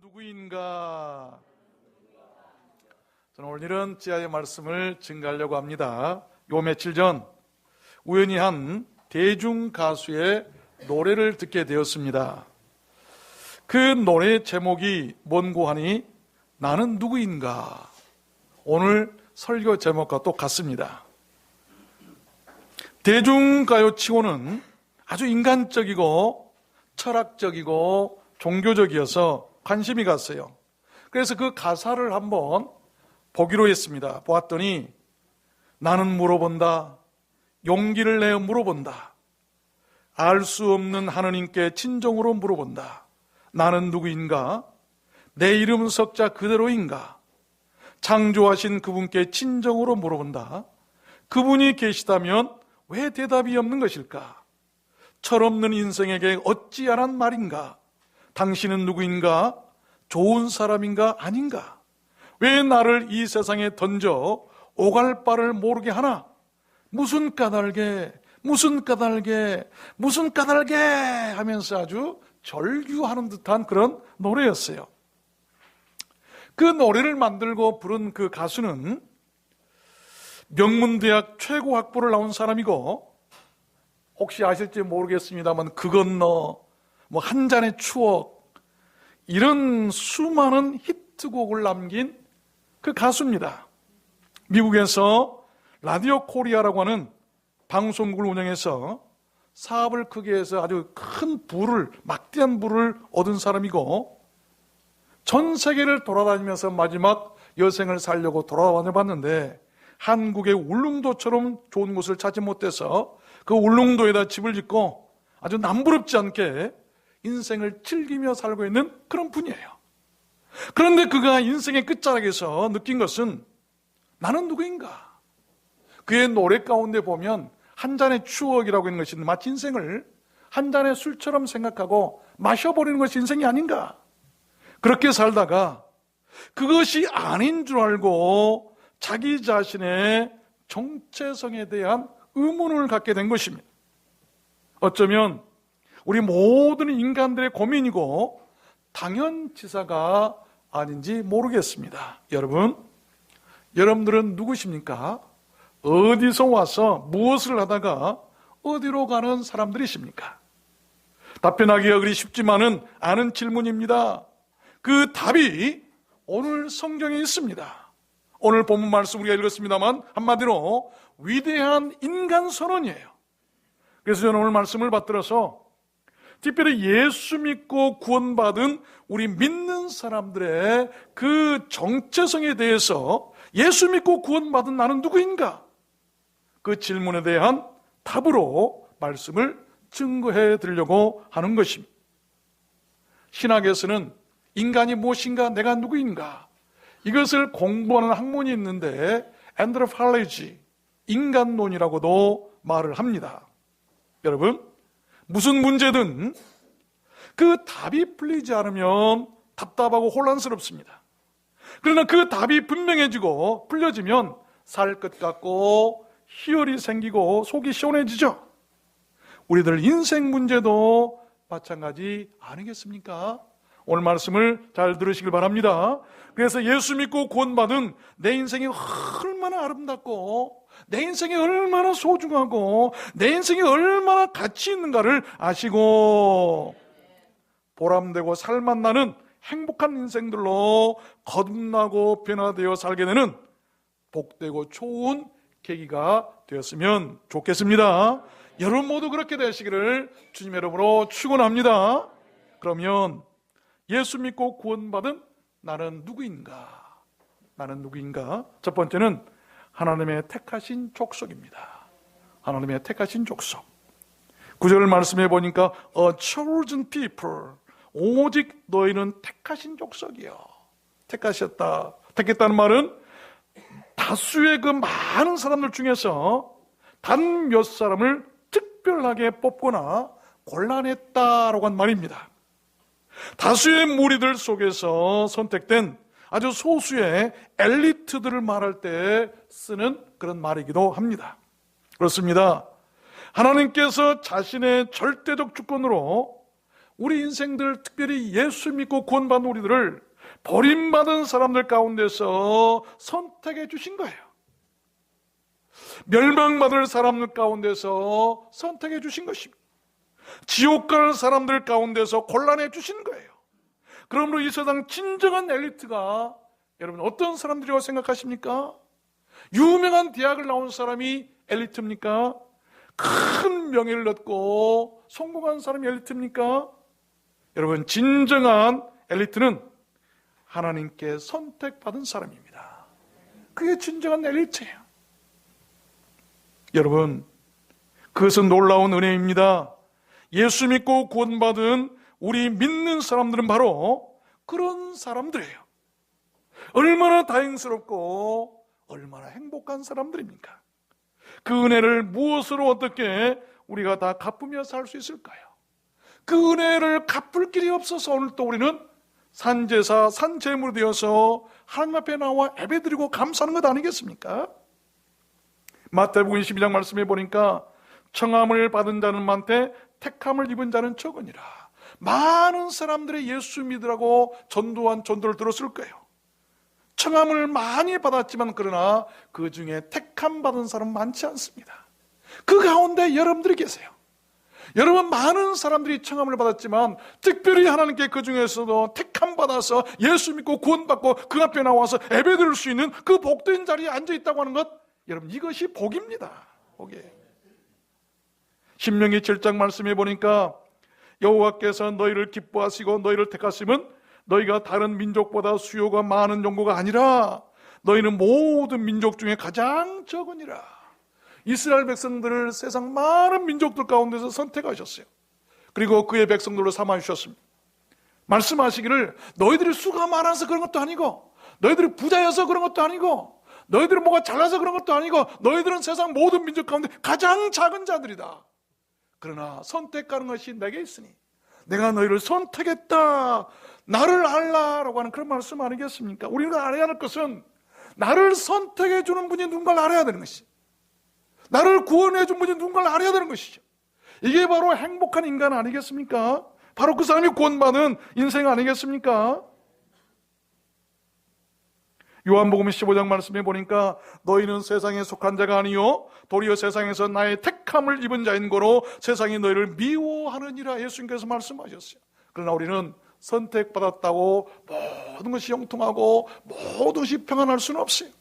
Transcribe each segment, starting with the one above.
누구인가? 저는 오늘은 지하의 말씀을 증가하려고 합니다. 요 며칠 전 우연히 한 대중 가수의 노래를 듣게 되었습니다. 그 노래 제목이 뭔고 하니 나는 누구인가? 오늘 설교 제목과 똑같습니다. 대중가요치고는 아주 인간적이고 철학적이고 종교적이어서 관심이 갔어요. 그래서 그 가사를 한번 보기로 했습니다. 보았더니 나는 물어본다. 용기를 내어 물어본다. 알 수 없는 하느님께 진정으로 물어본다. 나는 누구인가? 내 이름 석자 그대로인가? 창조하신 그분께 진정으로 물어본다. 그분이 계시다면 왜 대답이 없는 것일까? 철없는 인생에게 어찌하란 말인가? 당신은 누구인가? 좋은 사람인가? 아닌가? 왜 나를 이 세상에 던져 오갈 바를 모르게 하나? 무슨 까닭에 하면서 아주 절규하는 듯한 그런 노래였어요. 그 노래를 만들고 부른 그 가수는 명문대학 최고 학부를 나온 사람이고, 혹시 아실지 모르겠습니다만 그 건너, 한 잔의 추억, 이런 수많은 히트곡을 남긴 그 가수입니다. 미국에서 라디오 코리아라고 하는 방송국을 운영해서 사업을 크게 해서 아주 큰 부를, 막대한 부를 얻은 사람이고, 전 세계를 돌아다니면서 마지막 여생을 살려고 돌아다녀봤는데 한국의 울릉도처럼 좋은 곳을 찾지 못해서 그 울릉도에다 집을 짓고 아주 남부럽지 않게 인생을 즐기며 살고 있는 그런 분이에요. 그런데 그가 인생의 끝자락에서 느낀 것은 나는 누구인가? 그의 노래 가운데 보면 한 잔의 추억이라고 하는 것이 마치 인생을 한 잔의 술처럼 생각하고 마셔버리는 것이 인생이 아닌가? 그렇게 살다가 그것이 아닌 줄 알고 자기 자신의 정체성에 대한 의문을 갖게 된 것입니다. 어쩌면 우리 모든 인간들의 고민이고 당연치사가 아닌지 모르겠습니다. 여러분들은 누구십니까? 어디서 와서 무엇을 하다가 어디로 가는 사람들이십니까? 답변하기가 그리 쉽지만은 않은 질문입니다. 그 답이 오늘 성경에 있습니다. 오늘 본문 말씀 우리가 읽었습니다만 한마디로 위대한 인간 선언이에요. 그래서 저는 오늘 말씀을 받들어서 특별히 예수 믿고 구원받은 우리 믿는 사람들의 그 정체성에 대해서 예수 믿고 구원받은 나는 누구인가? 그 질문에 대한 답으로 말씀을 증거해 드리려고 하는 것입니다. 신학에서는 인간이 무엇인가, 내가 누구인가, 이것을 공부하는 학문이 있는데 안드로폴로지, 인간론이라고도 말을 합니다. 여러분, 무슨 문제든 그 답이 풀리지 않으면 답답하고 혼란스럽습니다. 그러나 그 답이 분명해지고 풀려지면 살 것 같고 희열이 생기고 속이 시원해지죠. 우리들 인생 문제도 마찬가지 아니겠습니까? 오늘 말씀을 잘 들으시길 바랍니다. 그래서 예수 믿고 구원받은 내 인생이 얼마나 아름답고 내 인생이 얼마나 소중하고 내 인생이 얼마나 가치 있는가를 아시고 보람되고 살맛나는 행복한 인생들로 거듭나고 변화되어 살게 되는 복되고 좋은 계기가 되었으면 좋겠습니다. 여러분 모두 그렇게 되시기를 주님의 이름으로 축원합니다. 그러면 예수 믿고 구원받은 나는 누구인가? 나는 누구인가? 첫 번째는 하나님의 택하신 족속입니다. 하나님의 택하신 족속. 9절 말씀해 보니까 A chosen people, 오직 너희는 택하신 족속이요. 택하셨다. 택했다는 말은 다수의 그 많은 사람들 중에서 단 몇 사람을 특별하게 뽑거나 골라냈다라고 한 말입니다. 다수의 무리들 속에서 선택된 아주 소수의 엘리트들을 말할 때 쓰는 그런 말이기도 합니다. 그렇습니다. 하나님께서 자신의 절대적 주권으로 우리 인생들, 특별히 예수 믿고 구원받은 우리들을 버림받은 사람들 가운데서 선택해 주신 거예요. 멸망받을 사람들 가운데서 선택해 주신 것입니다. 지옥 갈 사람들 가운데서 골라내 주신 거예요. 그러므로 이 세상 진정한 엘리트가 여러분 어떤 사람들이라고 생각하십니까? 유명한 대학을 나온 사람이 엘리트입니까? 큰 명예를 얻고 성공한 사람이 엘리트입니까? 여러분, 진정한 엘리트는 하나님께 선택받은 사람입니다. 그게 진정한 엘리트예요. 여러분, 그것은 놀라운 은혜입니다. 예수 믿고 구원받은 우리 믿는 사람들은 바로 그런 사람들이에요. 얼마나 다행스럽고 얼마나 행복한 사람들입니까? 그 은혜를 무엇으로 어떻게 우리가 다 갚으며 살 수 있을까요? 그 은혜를 갚을 길이 없어서 오늘 또 우리는 산제사, 산제물이 되어서 하나님 앞에 나와 예배드리고 감사하는 것 아니겠습니까? 마태복음 22장 말씀해 보니까 청함을 받은 자는 많되 택함을 입은 자는 적으니라. 많은 사람들이 예수 믿으라고 전도한 전도를 들었을 거예요. 청함을 많이 받았지만 그러나 그 중에 택함 받은 사람은 많지 않습니다. 그 가운데 여러분들이 계세요. 여러분, 많은 사람들이 청함을 받았지만 특별히 하나님께 그 중에서도 택함 받아서 예수 믿고 구원받고 그 앞에 나와서 예배드릴 수 있는 그 복된 자리에 앉아있다고 하는 것, 여러분, 이것이 복입니다. 복이에요. 신명기 7장 말씀해 보니까 여호와께서 너희를 기뻐하시고 너희를 택하심은 너희가 다른 민족보다 수요가 많은 정도가 아니라 너희는 모든 민족 중에 가장 적으니라. 이스라엘 백성들을 세상 많은 민족들 가운데서 선택하셨어요. 그리고 그의 백성들로 삼아주셨습니다. 말씀하시기를 너희들이 수가 많아서 그런 것도 아니고, 너희들이 부자여서 그런 것도 아니고, 너희들은 뭐가 잘나서 그런 것도 아니고, 너희들은 세상 모든 민족 가운데 가장 작은 자들이다. 그러나 선택하는 것이 내게 있으니 내가 너희를 선택했다, 나를 알라라고 하는 그런 말씀 아니겠습니까? 우리가 알아야 할 것은 나를 선택해 주는 분이 누군가를 알아야 되는 것이죠. 나를 구원해 준 분이 누군가를 알아야 되는 것이죠. 이게 바로 행복한 인간 아니겠습니까? 바로 그 사람이 구원받은 인생 아니겠습니까? 요한복음 15장 말씀해 보니까 너희는 세상에 속한 자가 아니요 도리어 세상에서 나의 택함을 입은 자인 거로 세상이 너희를 미워하느니라. 예수님께서 말씀하셨어요. 그러나 우리는 선택받았다고 모든 것이 형통하고 모든 것이 평안할 수는 없어요.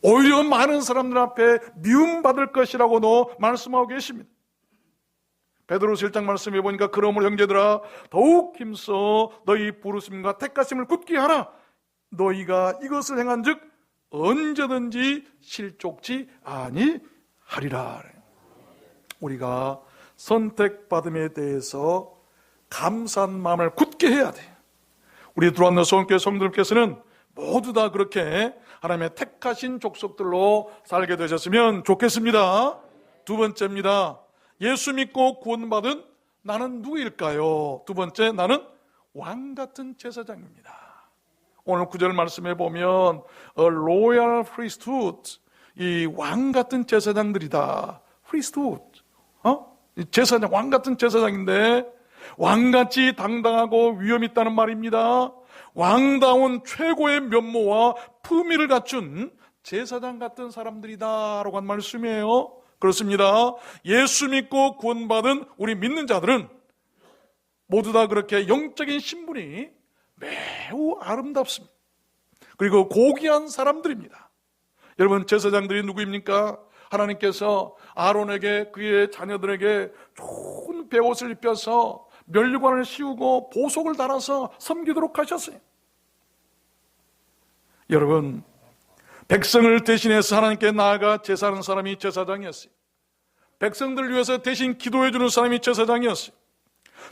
오히려 많은 사람들 앞에 미움받을 것이라고도 말씀하고 계십니다. 베드로서 1장 말씀해 보니까 그러므로 형제들아 더욱 힘써 너희 부르심과 택하심을 굳게 하라. 너희가 이것을 행한 즉 언제든지 실족지 아니하리라. 우리가 선택받음에 대해서 감사한 마음을 굳게 해야 돼. 우리 두란노 소원교회 성도들께서는 모두 다 그렇게 하나님의 택하신 족속들로 살게 되셨으면 좋겠습니다. 두 번째입니다. 예수 믿고 구원받은 나는 누구일까요? 두 번째, 나는 왕같은 제사장입니다. 오늘 9절 말씀해 보면 A royal priesthood, 이 왕같은 제사장들이다. priesthood, 제사장, 왕같은 제사장인데 왕같이 당당하고 위엄 있다는 말입니다. 왕다운 최고의 면모와 품위를 갖춘 제사장 같은 사람들이다 라고 한 말씀이에요. 그렇습니다. 예수 믿고 구원받은 우리 믿는 자들은 모두 다 그렇게 영적인 신분이 매우 아름답습니다. 그리고 고귀한 사람들입니다. 여러분, 제사장들이 누구입니까? 하나님께서 아론에게 그의 자녀들에게 좋은 베옷을 입혀서 면류관을 씌우고 보석을 달아서 섬기도록 하셨어요. 여러분, 백성을 대신해서 하나님께 나아가 제사하는 사람이 제사장이었어요. 백성들을 위해서 대신 기도해 주는 사람이 제사장이었어요.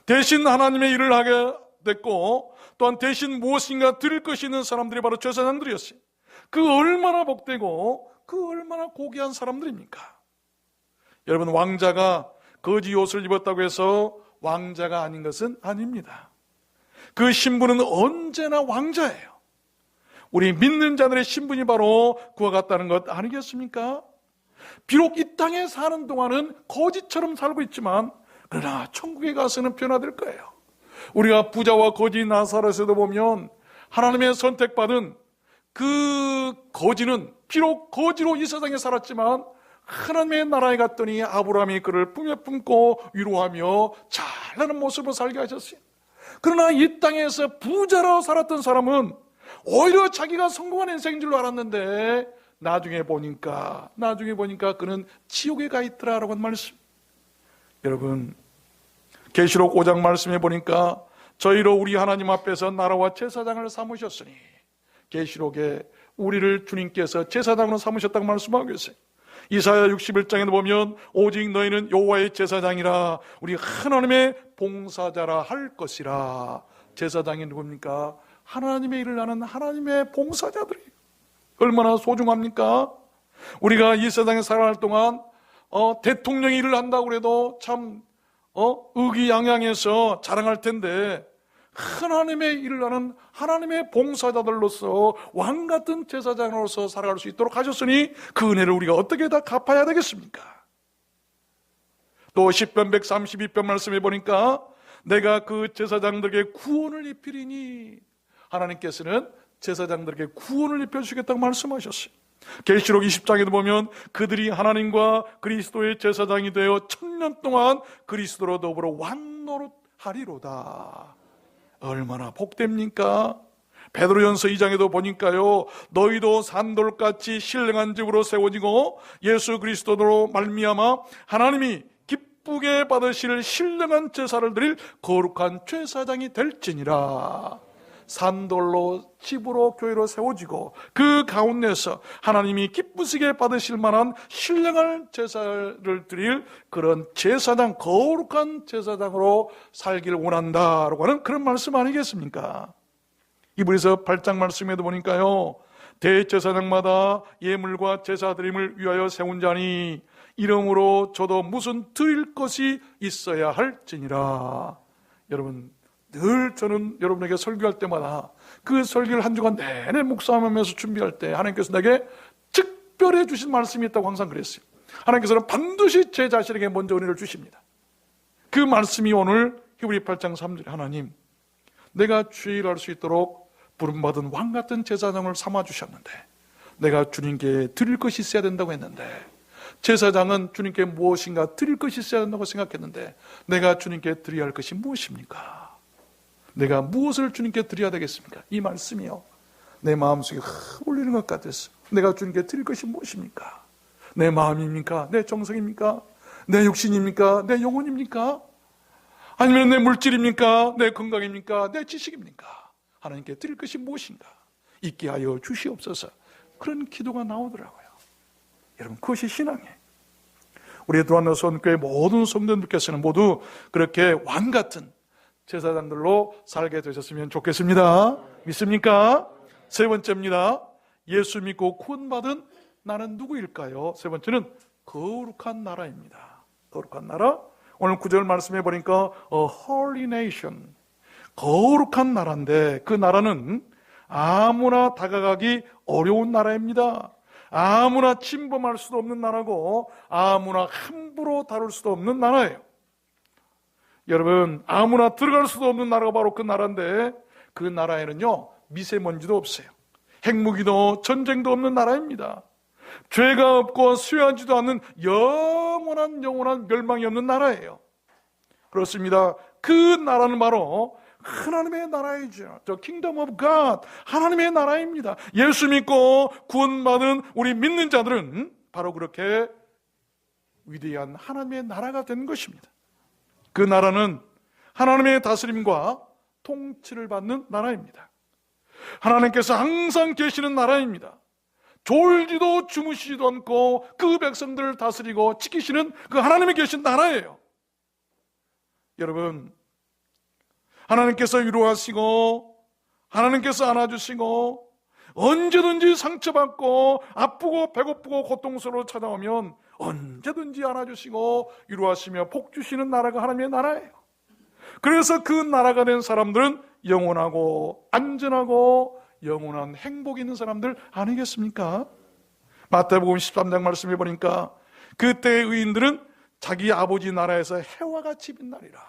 대신 하나님의 일을 하게 됐고 또한 대신 무엇인가 드릴 것이 있는 사람들이 바로 제사장들이었어요. 그 얼마나 복되고 그 얼마나 고귀한 사람들입니까? 여러분, 왕자가 거지 옷을 입었다고 해서 왕자가 아닌 것은 아닙니다. 그 신분은 언제나 왕자예요. 우리 믿는 자들의 신분이 바로 그와 같다는 것 아니겠습니까? 비록 이 땅에 사는 동안은 거지처럼 살고 있지만 그러나 천국에 가서는 변화될 거예요. 우리가 부자와 거지 나사렛에도 보면 하나님의 선택받은 그 거지는 비록 거지로 이 세상에 살았지만 하나님의 나라에 갔더니 아브라함이 그를 품에 품고 위로하며 잘나는 모습으로 살게 하셨어요. 그러나 이 땅에서 부자로 살았던 사람은 오히려 자기가 성공한 인생인 줄 알았는데 나중에 보니까 그는 지옥에 가 있더라라고 하는 말씀. 여러분, 계시록 5장 말씀해 보니까 저희로 우리 하나님 앞에서 나라와 제사장을 삼으셨으니, 계시록에 우리를 주님께서 제사장으로 삼으셨다고 말씀하고 계세요. 이사야 61장에도 보면 오직 너희는 여호와의 제사장이라, 우리 하나님의 봉사자라 할 것이라. 제사장이 누굽니까? 하나님의 일을 하는 하나님의 봉사자들이에요. 얼마나 소중합니까? 우리가 이 세상에 살아갈 동안 대통령이 일을 한다고 해도 참 의기양양해서 자랑할 텐데, 하나님의 일을 하는 하나님의 봉사자들로서 왕같은 제사장으로서 살아갈 수 있도록 하셨으니 그 은혜를 우리가 어떻게 다 갚아야 되겠습니까? 또 시편 132편 말씀해 보니까 내가 그 제사장들에게 구원을 입히리니, 하나님께서는 제사장들에게 구원을 입혀주시겠다고 말씀하셨어요. 계시록 20장에도 보면 그들이 하나님과 그리스도의 제사장이 되어 1000년 동안 그리스도로 더불어 왕노릇하리로다. 얼마나 복됩니까? 베드로전서 2장에도 보니까요, 너희도 산돌같이 신령한 집으로 세워지고 예수 그리스도로 말미암아 하나님이 기쁘게 받으실 신령한 제사를 드릴 거룩한 제사장이 될지니라. 산돌로 집으로 교회로 세워지고 그 가운데서 하나님이 기쁘시게 받으실 만한 신령한 제사를 드릴 그런 제사장, 거룩한 제사장으로 살기를 원한다라고 하는 그런 말씀 아니겠습니까? 이브리서 8장 말씀에도 보니까요, 대제사장마다 예물과 제사 드림을 위하여 세운 자니 이러므로 저도 무슨 드릴 것이 있어야 할지니라. 여러분, 늘 저는 여러분에게 설교할 때마다 그 설교를 한 주간 내내 묵상하면서 준비할 때 하나님께서 내게 특별히 주신 말씀이 있다고 항상 그랬어요. 하나님께서는 반드시 제 자신에게 먼저 은혜를 주십니다. 그 말씀이 오늘 히브리 8장 3절에 하나님, 내가 주의 일할 수 있도록 부름받은 왕같은 제사장을 삼아주셨는데 내가 주님께 드릴 것이 있어야 된다고 했는데, 제사장은 주님께 무엇인가 드릴 것이 있어야 된다고 생각했는데 내가 주님께 드려야 할 것이 무엇입니까? 내가 무엇을 주님께 드려야 되겠습니까? 이 말씀이요, 내 마음속에 울리는 것 같았어요. 내가 주님께 드릴 것이 무엇입니까? 내 마음입니까? 내 정성입니까? 내 육신입니까? 내 영혼입니까? 아니면 내 물질입니까? 내 건강입니까? 내 지식입니까? 하나님께 드릴 것이 무엇인가? 있게 하여 주시옵소서. 그런 기도가 나오더라고요. 여러분, 그것이 신앙이에요. 우리 에드완드 선교회 모든 성도님들께서는 모두 그렇게 왕같은 제사장들로 살게 되셨으면 좋겠습니다. 믿습니까? 세 번째입니다. 예수 믿고 구원받은 나는 누구일까요? 세 번째는 거룩한 나라입니다. 거룩한 나라. 오늘 9절 말씀해 보니까 A holy nation, 거룩한 나라인데 그 나라는 아무나 다가가기 어려운 나라입니다. 아무나 침범할 수도 없는 나라고 아무나 함부로 다룰 수도 없는 나라예요. 여러분, 아무나 들어갈 수도 없는 나라가 바로 그 나라인데, 그 나라에는요 미세먼지도 없어요. 핵무기도 전쟁도 없는 나라입니다. 죄가 없고 수여하지도 않는 영원한 멸망이 없는 나라예요. 그렇습니다. 그 나라는 바로 하나님의 나라이죠. The Kingdom of God, 하나님의 나라입니다. 예수 믿고 구원받은 우리 믿는 자들은 바로 그렇게 위대한 하나님의 나라가 된 것입니다. 그 나라는 하나님의 다스림과 통치를 받는 나라입니다. 하나님께서 항상 계시는 나라입니다. 졸지도 주무시지도 않고 그 백성들을 다스리고 지키시는 그 하나님이 계신 나라예요. 여러분, 하나님께서 위로하시고 하나님께서 안아주시고 언제든지 상처받고 아프고 배고프고 고통스러워 찾아오면 언제든지 안아주시고 위로하시며 복 주시는 나라가 하나님의 나라예요. 그래서 그 나라가 된 사람들은 영원하고 안전하고 영원한 행복이 있는 사람들 아니겠습니까? 마태복음 13장 말씀해 보니까 그때의 의인들은 자기 아버지 나라에서 해와 같이 빛나리라.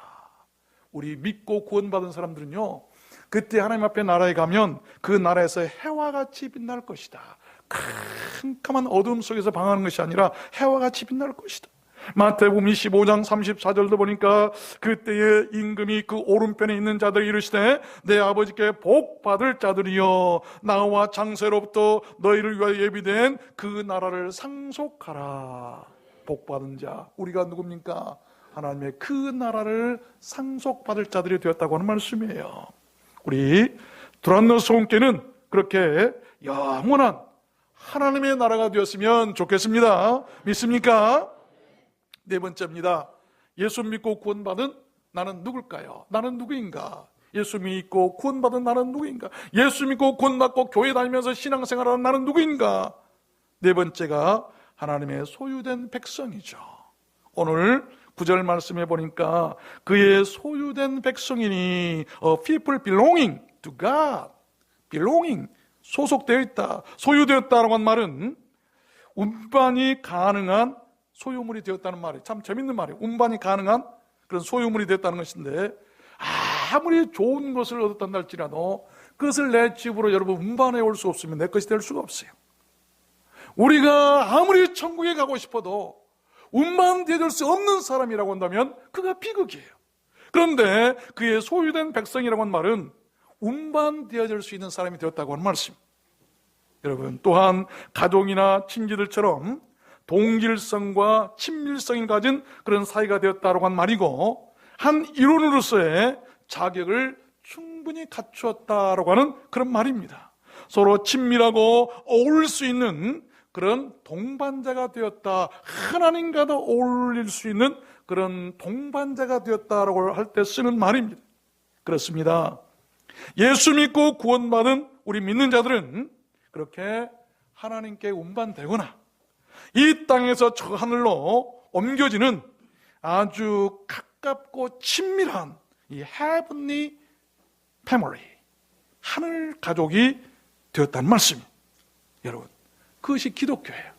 우리 믿고 구원받은 사람들은요, 그때 하나님 앞에 나라에 가면 그 나라에서 해와 같이 빛날 것이다. 캄캄한 어둠 속에서 방황하는 것이 아니라 해와 같이 빛날 것이다. 마태복음 25장 34절도 보니까 그때에 임금이 그 오른편에 있는 자들이 이르시되 내 아버지께 복 받을 자들이여 나와 장세로부터 너희를 위하여 예비된 그 나라를 상속하라. 복 받은 자, 우리가 누굽니까? 하나님의 그 나라를 상속받을 자들이 되었다고 하는 말씀이에요. 우리 두란노 소원께는 그렇게 영원한 하나님의 나라가 되었으면 좋겠습니다. 믿습니까? 네 번째입니다. 예수 믿고 구원받은 나는 누굴까요? 나는 누구인가? 예수 믿고 구원받은 나는 누구인가? 예수 믿고 구원받고 교회 다니면서 신앙생활하는 나는 누구인가? 네 번째가 하나님의 소유된 백성이죠. 오늘 9절 말씀해 보니까 그의 소유된 백성이니 a people belonging to God, belonging, 소속되어 있다, 소유되었다라고 한 말은 운반이 가능한 소유물이 되었다는 말이 참 재밌는 말이에요. 운반이 가능한 그런 소유물이 되었다는 것인데, 아무리 좋은 것을 얻었단다 할지라도 그것을 내 집으로 여러분 운반해 올 수 없으면 내 것이 될 수가 없어요. 우리가 아무리 천국에 가고 싶어도 운반되어질 수 없는 사람이라고 한다면 그가 비극이에요. 그런데 그의 소유된 백성이라고 하는 말은 운반되어질 수 있는 사람이 되었다고 하는 말씀입니다. 여러분, 또한 가족이나 친지들처럼 동질성과 친밀성을 가진 그런 사이가 되었다고 한 말이고, 한 일원으로서의 자격을 충분히 갖추었다라고 하는 그런 말입니다. 서로 친밀하고 어울릴 수 있는 그런 동반자가 되었다, 하나님과도 어울릴 수 있는 그런 동반자가 되었다라고 할 때 쓰는 말입니다. 그렇습니다. 예수 믿고 구원받은 우리 믿는 자들은 그렇게 하나님께 운반되거나 이 땅에서 저 하늘로 옮겨지는 아주 가깝고 친밀한 이 heavenly family, 하늘 가족이 되었다는 말씀입니다. 여러분, 그것이 기독교예요.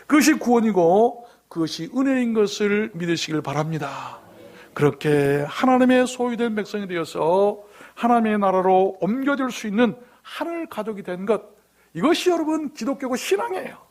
그것이 구원이고 그것이 은혜인 것을 믿으시길 바랍니다. 그렇게 하나님의 소유된 백성이 되어서 하나님의 나라로 옮겨질 수 있는 하늘 가족이 된 것, 이것이 여러분 기독교고 신앙이에요.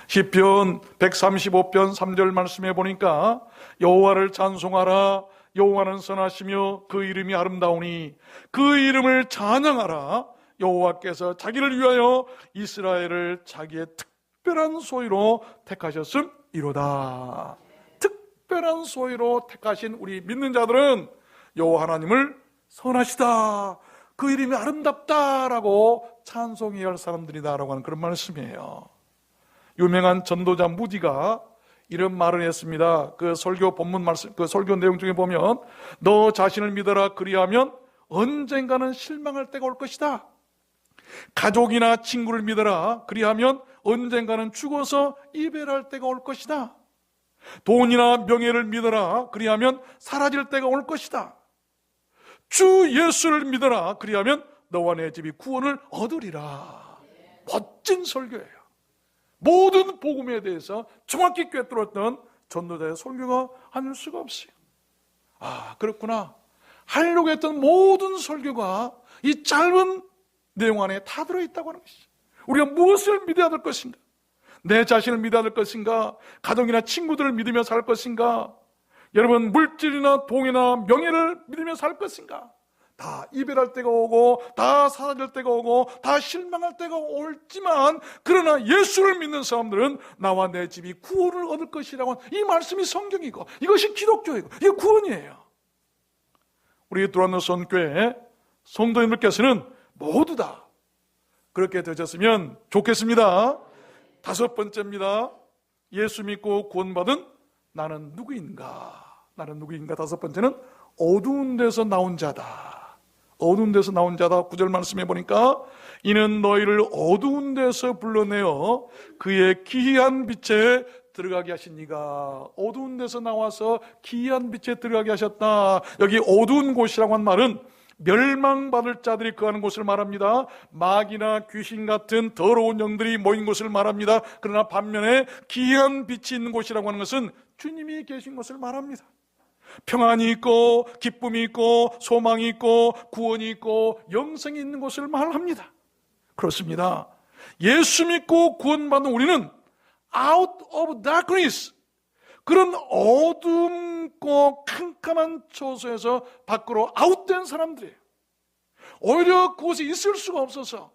시편 135편 3절 말씀해 보니까 여호와를 찬송하라, 여호와는 선하시며 그 이름이 아름다우니 그 이름을 찬양하라. 여호와께서 자기를 위하여 이스라엘을 자기의 특별한 소유로 택하셨음이로다. 특별한 소유로 택하신 우리 믿는 자들은 여호와 하나님을 선하시다, 그 이름이 아름답다라고 찬송해야 할 사람들이다라고 하는 그런 말씀이에요. 유명한 전도자 무디가 이런 말을 했습니다. 그 설교 본문 말씀, 그 설교 내용 중에 보면 너 자신을 믿어라, 그리하면 언젠가는 실망할 때가 올 것이다. 가족이나 친구를 믿어라, 그리하면 언젠가는 죽어서 이별할 때가 올 것이다. 돈이나 명예를 믿어라, 그리하면 사라질 때가 올 것이다. 주 예수를 믿어라, 그리하면 너와 내 집이 구원을 얻으리라. 멋진 설교예요. 모든 복음에 대해서 정확히 꿰뚫었던 전도자의 설교가 아닐 수가 없어요. 아, 그렇구나. 하려고 했던 모든 설교가 이 짧은 내용 안에 다 들어있다고 하는 것이죠. 우리가 무엇을 믿어야 될 것인가? 내 자신을 믿어야 될 것인가? 가족이나 친구들을 믿으며 살 것인가? 여러분, 물질이나 돈이나 명예를 믿으며 살 것인가? 다 이별할 때가 오고 다 사라질 때가 오고 다 실망할 때가 올지만, 그러나 예수를 믿는 사람들은 나와 내 집이 구원을 얻을 것이라고 하는 이 말씀이 성경이고 이것이 기독교이고 이게 구원이에요. 우리 두란노 선교회 성도님들께서는 모두 다 그렇게 되셨으면 좋겠습니다. 다섯 번째입니다. 예수 믿고 구원받은 나는 누구인가? 나는 누구인가? 다섯 번째는 어두운 데서 나온 자다. 어두운 데서 나온 자다. 9절 말씀해 보니까 이는 너희를 어두운 데서 불러내어 그의 기이한 빛에 들어가게 하시니가. 어두운 데서 나와서 기이한 빛에 들어가게 하셨다. 여기 어두운 곳이라고 한 말은 멸망받을 자들이 거하는 곳을 말합니다. 마귀나 귀신 같은 더러운 영들이 모인 곳을 말합니다. 그러나 반면에 기이한 빛이 있는 곳이라고 하는 것은 주님이 계신 곳을 말합니다. 평안이 있고 기쁨이 있고 소망이 있고 구원이 있고 영생이 있는 곳을 말합니다. 그렇습니다. 예수 믿고 구원받은 우리는 out of darkness, 그런 어둡고 캄캄한 처소에서 밖으로 아웃된 사람들이에요. 오히려 그곳에 있을 수가 없어서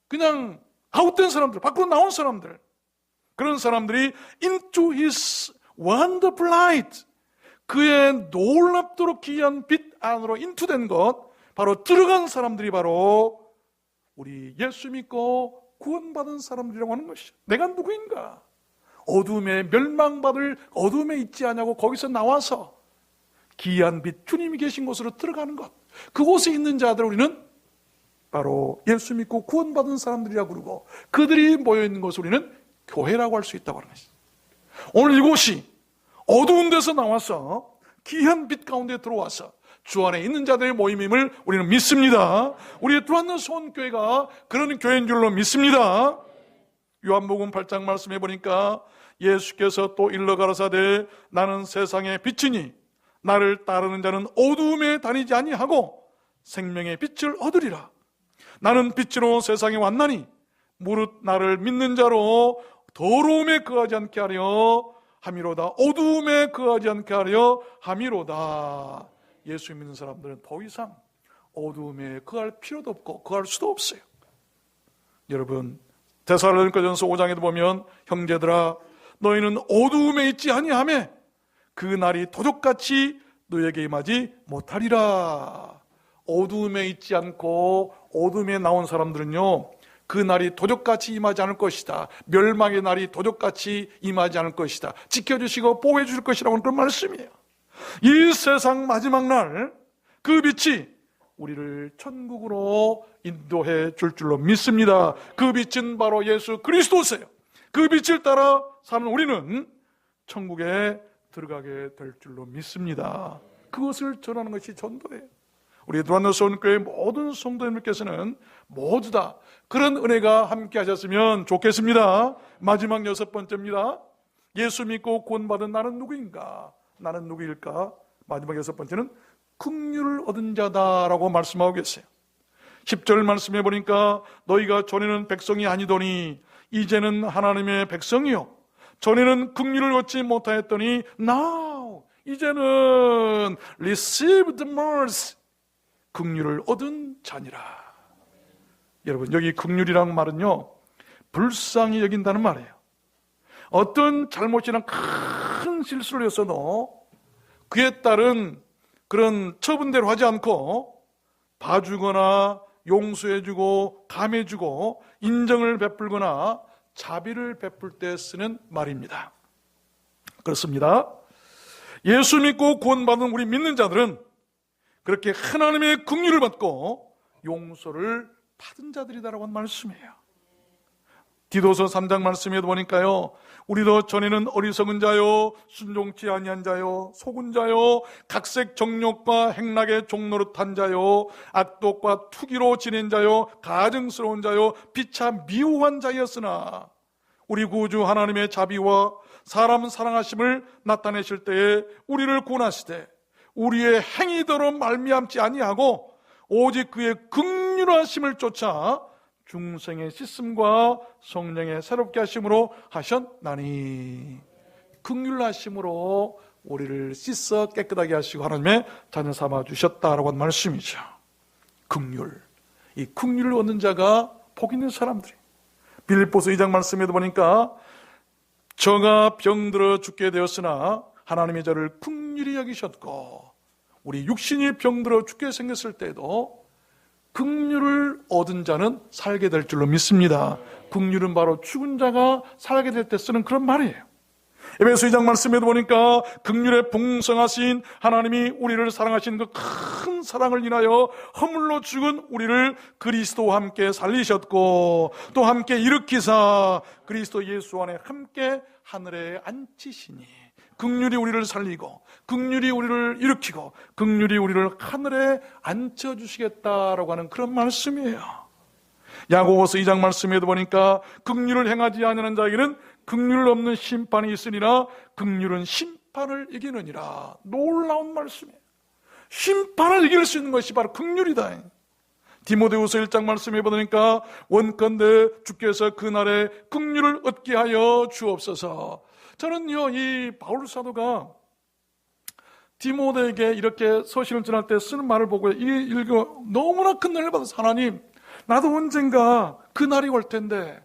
그냥 아웃된 사람들, 밖으로 나온 사람들, 그런 사람들이 into his wonderful light, 그의 놀랍도록 귀한 빛 안으로 인투된 것, 바로 들어간 사람들이 바로 우리 예수 믿고 구원받은 사람들이라고 하는 것이죠. 내가 누구인가? 어둠에 멸망받을 어둠에 있지 않냐고 거기서 나와서 귀한 빛 주님이 계신 곳으로 들어가는 것, 그곳에 있는 자들 우리는 바로 예수 믿고 구원받은 사람들이라고 그러고, 그들이 모여있는 것을 우리는 교회라고 할 수 있다고 하는 것입니다. 오늘 이곳이 어두운 데서 나와서 귀한 빛 가운데 들어와서 주 안에 있는 자들의 모임임을 우리는 믿습니다. 우리 두란노 소원교회가 그런 교회인 줄로 믿습니다. 요한복음 8장 말씀해 보니까 예수께서 또 일러 가라사대 나는 세상의 빛이니 나를 따르는 자는 어두움에 다니지 아니하고 생명의 빛을 얻으리라. 나는 빛으로 세상에 왔나니 무릇 나를 믿는 자로 더러움에 거하지 않게 하려 함이로다. 어두움에 거하지 않게 하려 함이로다. 예수 믿는 사람들은 더 이상 어두움에 거할 필요도 없고 거할 수도 없어요. 여러분, 데살로니가전서 5장에도 보면 형제들아 너희는 어두움에 있지 아니하매 그 날이 도적같이 너희에게 임하지 못하리라. 어두움에 있지 않고 어둠에 나온 사람들은요, 그 날이 도적같이 임하지 않을 것이다. 멸망의 날이 도적같이 임하지 않을 것이다. 지켜주시고 보호해 주실 것이라고 하는 그런 말씀이에요. 이 세상 마지막 날 그 빛이 우리를 천국으로 인도해 줄 줄로 믿습니다. 그 빛은 바로 예수 그리스도세요. 그 빛을 따라 사는 우리는 천국에 들어가게 될 줄로 믿습니다. 그것을 전하는 것이 전도예요. 우리 두란노 소원교회 모든 성도님들께서는 모두 다 그런 은혜가 함께 하셨으면 좋겠습니다. 마지막 6번째입니다. 예수 믿고 구원받은 나는 누구인가? 나는 누구일까? 마지막 6번째는 긍휼을 얻은 자다라고 말씀하고 계세요. 10절 말씀해 보니까 너희가 전에는 백성이 아니더니 이제는 하나님의 백성이요 전에는 긍휼을 얻지 못하였더니 now 이제는 received mercy, 긍휼을 얻은 자니라. 여러분, 여기 긍휼이라는 말은요, 불쌍히 여긴다는 말이에요. 어떤 잘못이나 큰 실수를 했어도 그에 따른 그런 처분대로 하지 않고 봐주거나 용서해주고 감해주고 인정을 베풀거나 자비를 베풀 때 쓰는 말입니다. 그렇습니다. 예수 믿고 구원받은 우리 믿는 자들은 그렇게 하나님의 긍휼을 받고 용서를 받은 자들이다라고 하는 말씀이에요. 디도서 3장 말씀에 보니까요, 우리도 전에는 어리석은 자요 순종치 아니한 자요 속은 자요 각색 정욕과 행락의 종노릇한 자요 악독과 투기로 지낸 자요 가증스러운 자요 비차 미워한 자였으나 우리 구주 하나님의 자비와 사람 사랑하심을 나타내실 때에 우리를 구원하시되 우리의 행위대로 말미암지 아니하고 오직 그의 긍휼하심을 쫓아 중생의 씻음과 성령의 새롭게 하심으로 하셨나니. 긍휼하심으로 우리를 씻어 깨끗하게 하시고 하나님의 자녀 삼아 주셨다라고 하는 말씀이죠. 긍휼, 이 긍휼을 얻는 자가 복 있는 사람들이. 빌립보서 2장 말씀에도 보니까 저가 병들어 죽게 되었으나 하나님이 저를 긍휼히 여기셨고, 우리 육신이 병들어 죽게 생겼을 때도 긍휼을 얻은 자는 살게 될 줄로 믿습니다. 긍휼은 바로 죽은 자가 살게 될 때 쓰는 그런 말이에요. 에베소 2장 말씀에도 보니까 긍휼에 풍성하신 하나님이 우리를 사랑하신 그 큰 사랑을 인하여 허물로 죽은 우리를 그리스도와 함께 살리셨고 또 함께 일으키사 그리스도 예수 안에 함께 하늘에 앉히시니, 긍휼이 우리를 살리고 긍휼이 우리를 일으키고 긍휼이 우리를 하늘에 앉혀주시겠다라고 하는 그런 말씀이에요. 야고보서 2장 말씀에도 보니까 긍휼을 행하지 않는 자에게는 긍휼 없는 심판이 있으니라 긍휼은 심판을 이기느니라. 놀라운 말씀이에요. 심판을 이길 수 있는 것이 바로 긍휼이다. 디모데후서 1장 말씀해 보니까 원컨대 주께서 그날에 긍휼을 얻게 하여 주옵소서. 저는요, 이 바울 사도가 디모데에게 이렇게 서신을 전할 때 쓰는 말을 보고 읽어 너무나 큰 은혜를 받아서, 하나님, 나도 언젠가 그날이 올 텐데,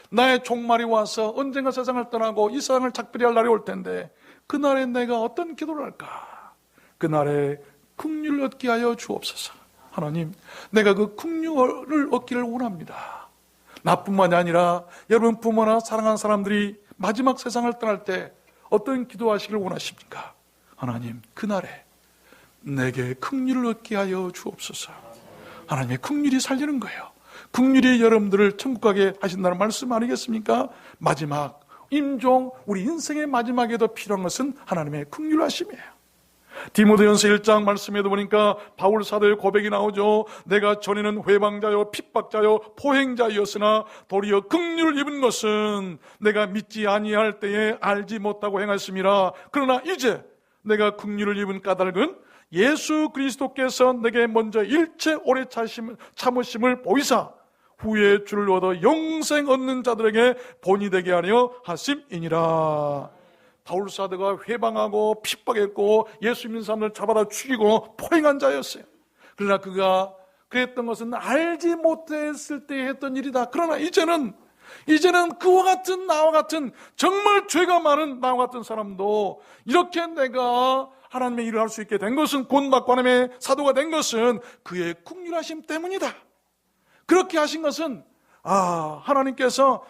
나의 종말이 와서 언젠가 세상을 떠나고 이 세상을 작별할 날이 올 텐데, 그날에 내가 어떤 기도를 할까? 그날에 긍휼을 얻게 하여 주옵소서. 하나님, 내가 그 긍휼을 얻기를 원합니다. 나뿐만이 아니라 여러분 부모나 사랑하는 사람들이 마지막 세상을 떠날 때 어떤 기도하시길 원하십니까? 하나님, 그날에 내게 긍휼을 얻게 하여 주옵소서. 하나님의 긍휼이 살리는 거예요. 긍휼이 여러분들을 천국 가게 하신다는 말씀 아니겠습니까? 마지막 임종, 우리 인생의 마지막에도 필요한 것은 하나님의 긍휼하심이에요. 디모데전서 1장 말씀에도 보니까 바울 사도의 고백이 나오죠. 내가 전에는 회방자요 핍박자요 포행자였으나 도리어 긍휼을 입은 것은 내가 믿지 아니할 때에 알지 못하고 행했음이라. 그러나 이제 내가 긍휼을 입은 까닭은 예수 그리스도께서 내게 먼저 일체 오래 참으심을 보이사 후에 주를 얻어 영생 얻는 자들에게 본이 되게 하려 하심이니라. 바울 사도가 회방하고 핍박했고 예수 믿는 사람들 잡아다 죽이고 포행한 자였어요. 그러나 그가 그랬던 것은 알지 못했을 때 했던 일이다. 그러나 이제는 그와 같은 나와 같은 정말 죄가 많은 나와 같은 사람도 이렇게 내가 하나님의 일을 할 수 있게 된 것은, 구원받고 하나님의 사도가 된 것은 그의 긍휼하심 때문이다. 그렇게 하신 것은 하나님께서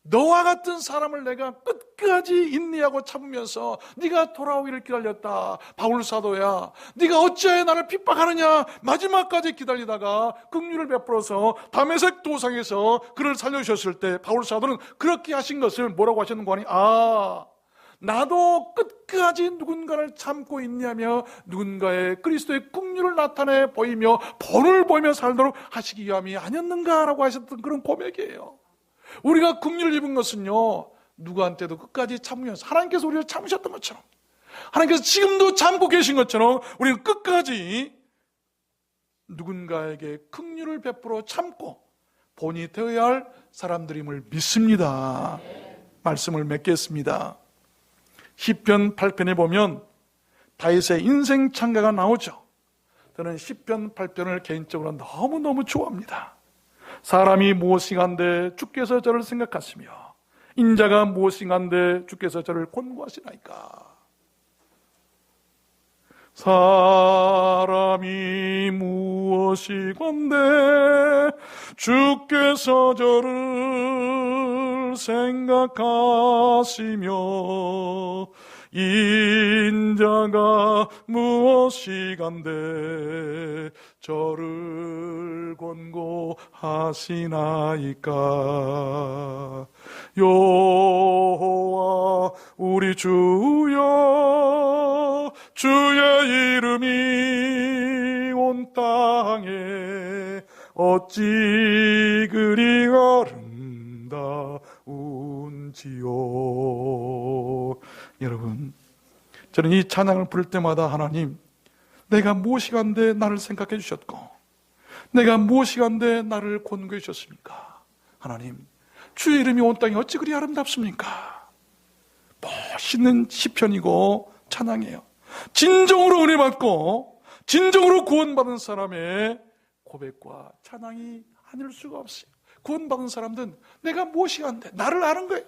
너와 같은 사람을 내가 끝까지 인내하고 참으면서 네가 돌아오기를 기다렸다. 바울 사도야, 네가 어찌하여 나를 핍박하느냐. 마지막까지 기다리다가 긍휼을 베풀어서 다메섹 도상에서 그를 살려주셨을 때 바울 사도는 그렇게 하신 것을 뭐라고 하셨는가 하니, 나도 끝까지 누군가를 참고 있냐며 누군가의 그리스도의 긍휼을 나타내 보이며 본을 보이며 살도록 하시기 위함이 아니었는가라고 하셨던 그런 고백이에요. 우리가 긍휼을 입은 것은요, 누구한테도 끝까지 참으면서 하나님께서 우리를 참으셨던 것처럼, 하나님께서 지금도 참고 계신 것처럼 우리는 끝까지 누군가에게 긍휼을 베풀어 참고 본이 되어야 할 사람들임을 믿습니다. 말씀을 맺겠습니다. 시편 8편에 보면 다윗의 인생 찬가가 나오죠. 저는 시편 8편을 개인적으로 너무너무 좋아합니다. 사람이 무엇인가한데 주께서 저를 생각하시며 인자가 무엇인가한데 주께서 저를 권고하시나이까. 사람이 무엇이건데 주께서 저를 생각하시며 인자가 무엇이간데 저를 권고하시나이까. 여호와 우리 주여, 주의 이름이 온 땅에 어찌 그리 아름다운지요. 여러분, 저는 이 찬양을 부를 때마다 하나님, 내가 무엇이간데 나를 생각해 주셨고 내가 무엇이간데 나를 권고해 주셨습니까? 하나님, 주의 이름이 온 땅에 어찌 그리 아름답습니까? 멋있는 시편이고 찬양이에요. 진정으로 은혜 받고 진정으로 구원받은 사람의 고백과 찬양이 아닐 수가 없어요. 구원받은 사람들은 내가 무엇이간데 나를 아는 거예요.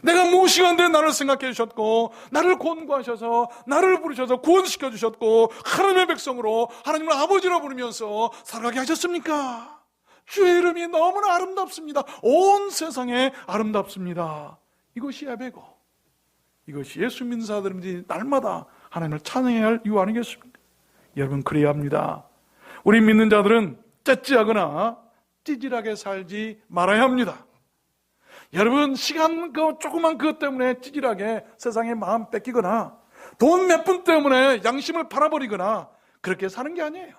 내가 무엇이간데 나를 생각해 주셨고 나를 권고하셔서 나를 부르셔서 구원시켜 주셨고 하나님의 백성으로 하나님을 아버지로 부르면서 살아가게 하셨습니까? 주의 이름이 너무나 아름답습니다. 온 세상에 아름답습니다. 이것이 예배고 이것이 예수 믿는 사람들이 날마다 하나님을 찬양해야 할 이유 아니겠습니까? 여러분, 그래야 합니다. 우리 믿는 자들은 째찌하거나 찌질하게 살지 말아야 합니다. 여러분, 시간 조그만 그것 때문에 찌질하게 세상에 마음 뺏기거나 돈 몇 푼 때문에 양심을 팔아버리거나 그렇게 사는 게 아니에요.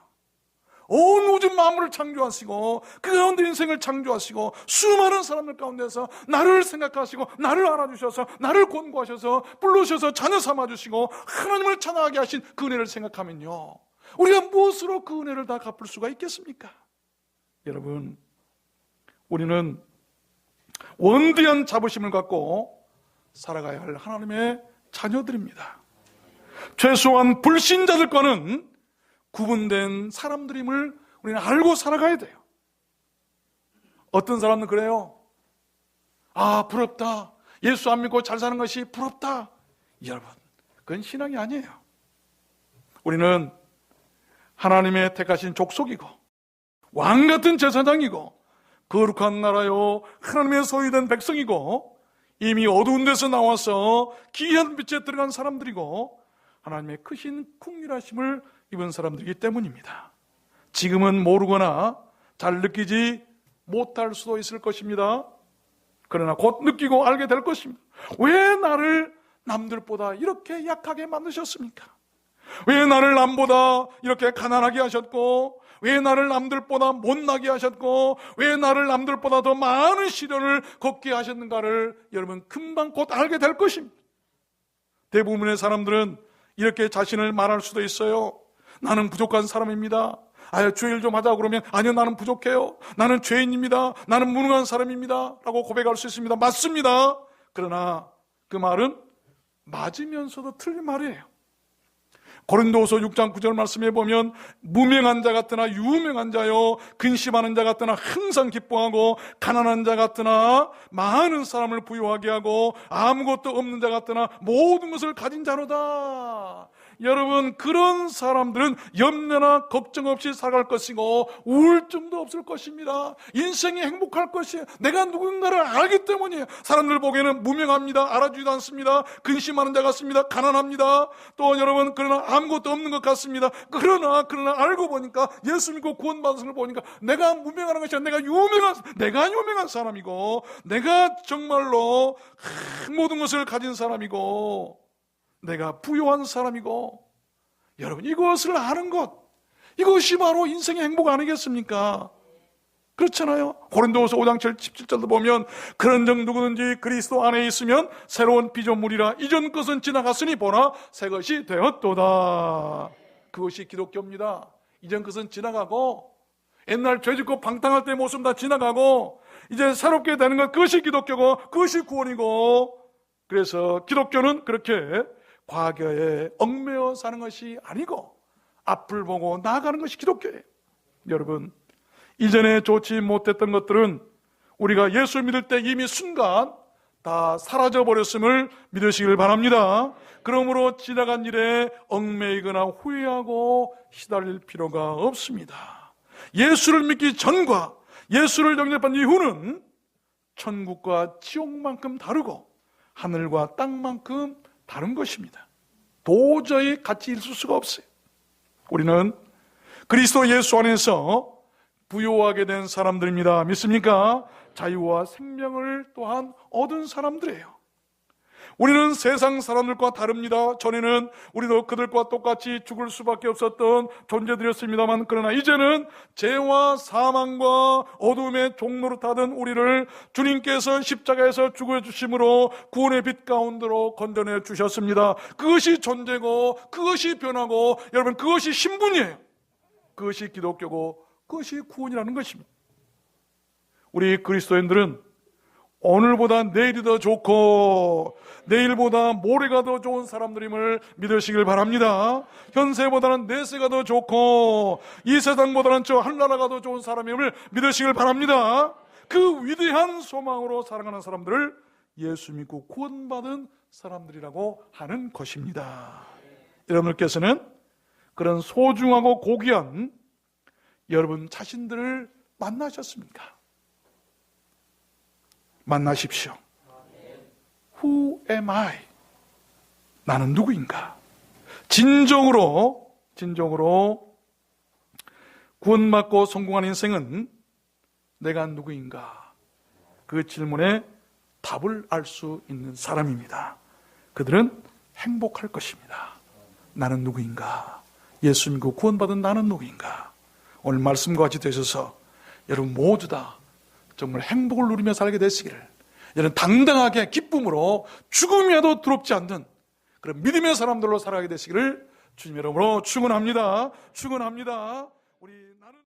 온 우주 만물을 창조하시고 그 가운데 인생을 창조하시고 수많은 사람들 가운데서 나를 생각하시고 나를 알아주셔서 나를 권고하셔서 불러주셔서 자녀 삼아주시고 하나님을 찬양하게 하신 그 은혜를 생각하면요, 우리가 무엇으로 그 은혜를 다 갚을 수가 있겠습니까? 여러분, 우리는 원대한 자부심을 갖고 살아가야 할 하나님의 자녀들입니다. 최소한 불신자들과는 구분된 사람들임을 우리는 알고 살아가야 돼요. 어떤 사람은 그래요. 아, 부럽다. 예수 안 믿고 잘 사는 것이 부럽다. 여러분, 그건 신앙이 아니에요. 우리는 하나님의 택하신 족속이고 왕같은 제사장이고 거룩한 나라요 하나님의 소유된 백성이고 이미 어두운 데서 나와서 기이한 빛에 들어간 사람들이고 하나님의 크신 긍휼하심을 입은 사람들이기 때문입니다. 지금은 모르거나 잘 느끼지 못할 수도 있을 것입니다. 그러나 곧 느끼고 알게 될 것입니다. 왜 나를 남들보다 이렇게 약하게 만드셨습니까? 왜 나를 남보다 이렇게 가난하게 하셨고, 왜 나를 남들보다 못나게 하셨고, 왜 나를 남들보다 더 많은 시련을 겪게 하셨는가를 여러분 금방 곧 알게 될 것입니다. 대부분의 사람들은 이렇게 자신을 말할 수도 있어요. 나는 부족한 사람입니다. 아유, 죄일 좀 하자 그러면 아니요, 나는 부족해요. 나는 죄인입니다. 나는 무능한 사람입니다. 라고 고백할 수 있습니다. 맞습니다. 그러나 그 말은 맞으면서도 틀린 말이에요. 고린도후서 6장 9절 말씀에 보면 무명한 자 같으나 유명한 자요, 근심하는 자 같으나 항상 기뻐하고 가난한 자 같으나 많은 사람을 부유하게 하고 아무것도 없는 자 같으나 모든 것을 가진 자로다. 여러분, 그런 사람들은 염려나 걱정 없이 살아갈 것이고 우울증도 없을 것입니다. 인생이 행복할 것이에요. 내가 누군가를 알기 때문이에요. 사람들 보기에는 무명합니다. 알아주지도 않습니다. 근심하는 자 같습니다. 가난합니다. 또 여러분, 그러나 아무것도 없는 것 같습니다. 그러나 알고 보니까 예수 믿고 구원받은 것을 보니까 내가 무명하는 것이 아니라 내가 유명한 사람이고 내가 정말로 모든 것을 가진 사람이고 내가 부유한 사람이고, 여러분, 이것을 아는 것, 이것이 바로 인생의 행복 아니겠습니까? 그렇잖아요. 고린도후서 5장 17절도 보면 그런즉 누구든지 그리스도 안에 있으면 새로운 피조물이라 이전 것은 지나갔으니 보라 새 것이 되었도다. 그것이 기독교입니다. 이전 것은 지나가고 옛날 죄짓고 방탕할 때의 모습 다 지나가고 이제 새롭게 되는 것, 그것이 기독교고 그것이 구원이고, 그래서 기독교는 그렇게 과거에 얽매여 사는 것이 아니고 앞을 보고 나아가는 것이 기독교예요. 여러분, 이전에 좋지 못했던 것들은 우리가 예수 믿을 때 이미 순간 다 사라져버렸음을 믿으시길 바랍니다. 그러므로 지나간 일에 얽매이거나 후회하고 시달릴 필요가 없습니다. 예수를 믿기 전과 예수를 영접한 이후는 천국과 지옥만큼 다르고 하늘과 땅만큼 다른 것입니다. 도저히 같이 있을 수가 없어요. 우리는 그리스도 예수 안에서 부요하게 된 사람들입니다. 믿습니까? 자유와 생명을 또한 얻은 사람들이에요. 우리는 세상 사람들과 다릅니다. 전에는 우리도 그들과 똑같이 죽을 수밖에 없었던 존재들이었습니다만, 그러나 이제는 죄와 사망과 어둠의 종로로 타던 우리를 주님께서 십자가에서 죽어주심으로 구원의 빛 가운데로 건져내 주셨습니다. 그것이 존재고 그것이 변하고 여러분, 그것이 신분이에요. 그것이 기독교고 그것이 구원이라는 것입니다. 우리 그리스도인들은 오늘보다 내일이 더 좋고 내일보다 모레가 더 좋은 사람들임을 믿으시길 바랍니다. 현세보다는 내세가 더 좋고 이 세상보다는 저 하늘나라가 더 좋은 사람임을 믿으시길 바랍니다. 그 위대한 소망으로 살아가는 사람들을 예수 믿고 구원받은 사람들이라고 하는 것입니다. 여러분들께서는 그런 소중하고 고귀한 여러분 자신들을 만나셨습니까? 만나십시오. Who am I? 나는 누구인가? 진정으로 구원받고 성공한 인생은 내가 누구인가? 그 질문에 답을 알 수 있는 사람입니다. 그들은 행복할 것입니다. 나는 누구인가? 예수 믿고 구원받은 나는 누구인가? 오늘 말씀과 같이 되셔서 여러분 모두 다 정말 행복을 누리며 살게 되시기를, 여러분 당당하게 기쁨으로 죽음에도 두렵지 않는 그런 믿음의 사람들로 살아가게 되시기를 주님 이름으로 축원합니다. 축원합니다. 우리 나는